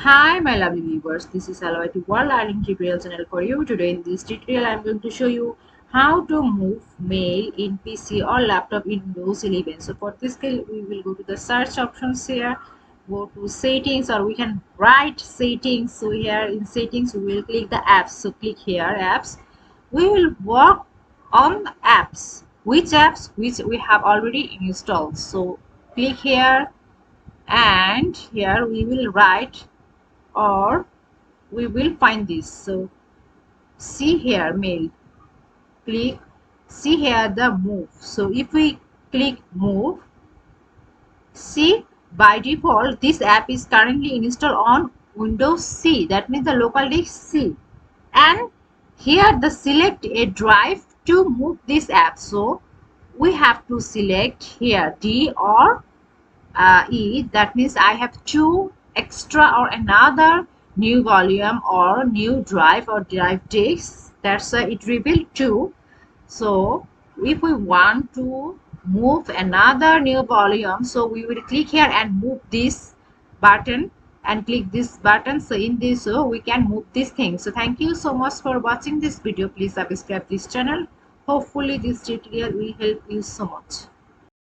Hi my lovely viewers, this is Aloy World Learning Tutorial channel for you. Today in this tutorial I am going to show you how to move mail in PC or laptop in Windows 11. So for this skill we will go to the search options here, go to settings, or we can write settings. So here in settings we will click the apps. So click here apps. We will work on apps. Which apps? Which we have already installed. So click here and here we will write, or we will find this. So see here mail, click, see here the move. So if we click move, see by default this app is currently installed on Windows C, that means the local disk C, and here the select a drive to move this app. So we have to select here D or E, that means I have two extra or another new volume or new drive or drive disk. That's why it revealed two. So if we want to move another new volume, so we will click here and move this button and click this button. So in this we can move this thing. So thank you so much for watching this video. Please subscribe this channel. Hopefully this tutorial will help you so much.